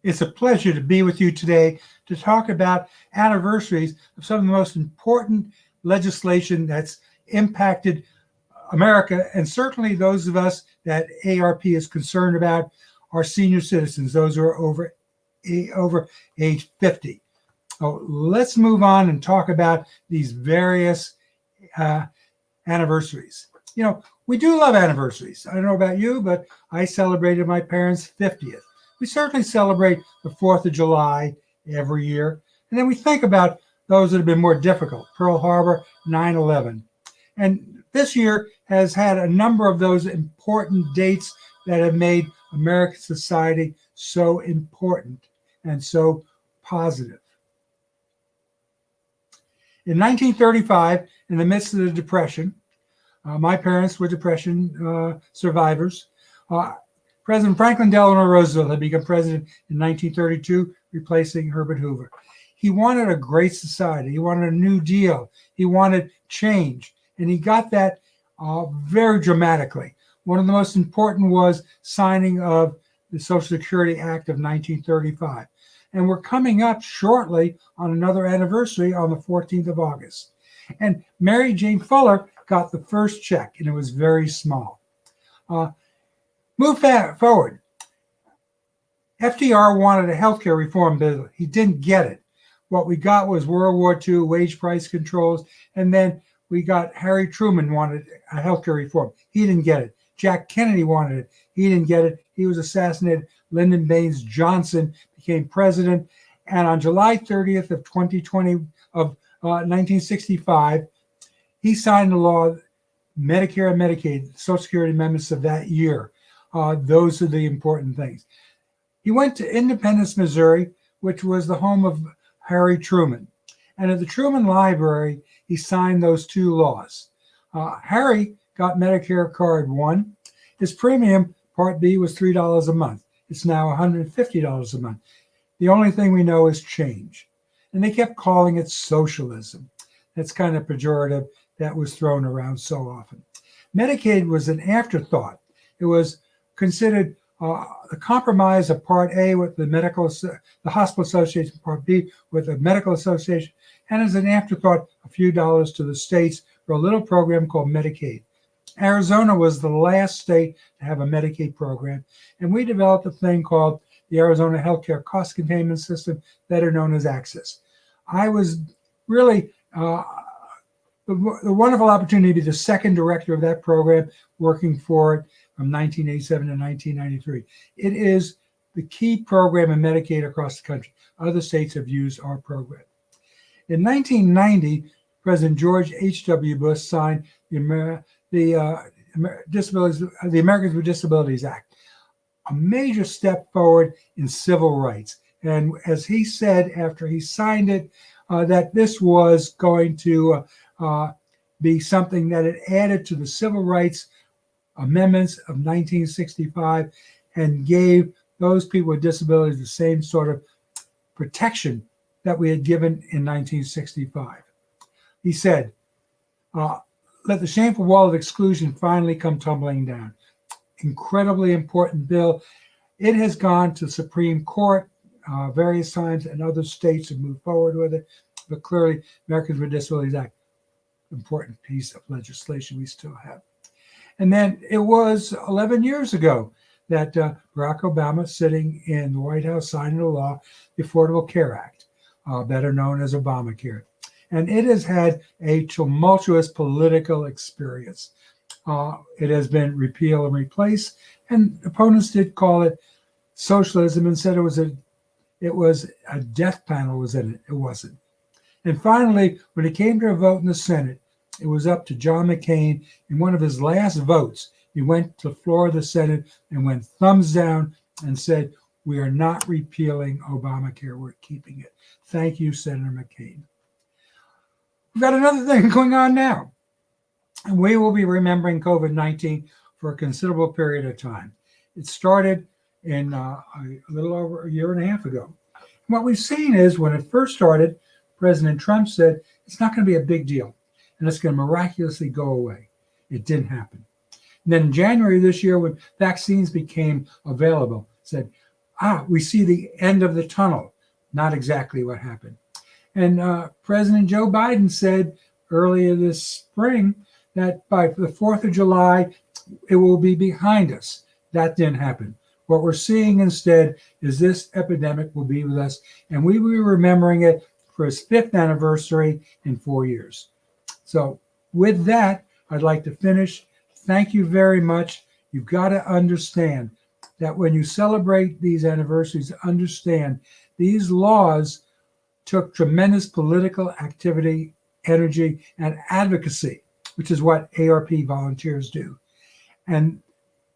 It's a pleasure to be with you today to talk about anniversaries of some of the most important legislation that's impacted America, and certainly those of us that ARP is concerned about are senior citizens, those who are over age 50. So let's move on and talk about these various anniversaries. You know, we do love anniversaries. I don't know about you, but I celebrated my parents' 50th. We certainly celebrate the 4th of July every year. And then we think about those that have been more difficult, Pearl Harbor, 9/11. And this year has had a number of those important dates that have made American society so important and so positive. In 1935, in the midst of the Depression, my parents were Depression survivors. President Franklin Delano Roosevelt had become president in 1932, replacing Herbert Hoover. He wanted a great society. He wanted a New Deal. He wanted change. And he got that very dramatically. One of the most important was signing of the Social Security Act of 1935. And we're coming up shortly on another anniversary on the 14th of August. And Mary Jane Fuller got the first check, and it was very small. Move forward. FDR wanted a healthcare reform bill. He didn't get it. What we got was World War II, wage price controls, and then we got Harry Truman wanted a healthcare reform. He didn't get it. Jack Kennedy wanted it. He didn't get it. He was assassinated. Lyndon Baines Johnson became president. And on July 30th of 1965, he signed the law, Medicare and Medicaid, Social Security amendments of that year. Those are the important things. He went to Independence, Missouri, which was the home of Harry Truman. And at the Truman Library, he signed those two laws. Harry got Medicare Card 1. His premium, Part B, was $3 a month. It's now $150 a month. The only thing we know is change. And they kept calling it socialism. That's kind of pejorative that was thrown around so often. Medicaid was an afterthought. It was considered the compromise of Part A with the Hospital Association, Part B with the Medical Association, and as an afterthought, a few dollars to the states for a little program called Medicaid. Arizona was the last state to have a Medicaid program, and we developed a thing called the Arizona Healthcare Cost Containment System, better known as ACCESS. I was really the wonderful opportunity to be the second director of that program, working for it from 1987 to 1993. It is the key program in Medicaid across the country. Other states have used our program. In 1990, President George H.W. Bush signed the Americans with Disabilities Act, a major step forward in civil rights. And as he said after he signed it, that this was going to be something that it added to the civil rights amendments of 1965 and gave those people with disabilities the same sort of protection that we had given in 1965. He said, let the shameful wall of exclusion finally come tumbling down. Incredibly important bill. It has gone to Supreme Court various times, and other states have moved forward with it. But clearly, Americans with Disabilities Act, important piece of legislation we still have. And then it was 11 years ago that Barack Obama, sitting in the White House, signed into law the Affordable Care Act, better known as Obamacare. And it has had a tumultuous political experience. It has been repealed and replaced, and opponents did call it socialism and said it was a death panel was in it. It wasn't. And finally, when it came to a vote in the Senate, it was up to John McCain. In one of his last votes, he went to the floor of the Senate and went thumbs down and said, "We are not repealing Obamacare. We're keeping it." Thank you, Senator McCain. We've got another thing going on now. And we will be remembering COVID-19 for a considerable period of time. It started in a little over a year and a half ago. What we've seen is when it first started, President Trump said, it's not going to be a big deal, and it's going to miraculously go away. It didn't happen. And then in January of this year, when vaccines became available, said, we see the end of the tunnel. Not exactly what happened. And President Joe Biden said earlier this spring that by the 4th of July, it will be behind us. That didn't happen. What we're seeing instead is this epidemic will be with us, and we will be remembering it for its 5th anniversary in 4 years. So with that, I'd like to finish. Thank you very much. You've got to understand that when you celebrate these anniversaries, understand these laws took tremendous political activity, energy, and advocacy, which is what ARP volunteers do. And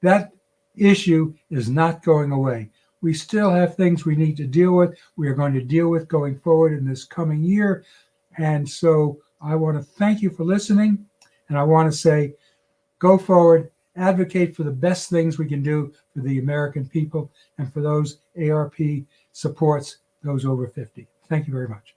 that issue is not going away. We still have things we need to deal with. We are going to deal with going forward in this coming year. And so I want to thank you for listening. And I want to say, go forward, advocate for the best things we can do for the American people and for those ARP supports those over 50. Thank you very much.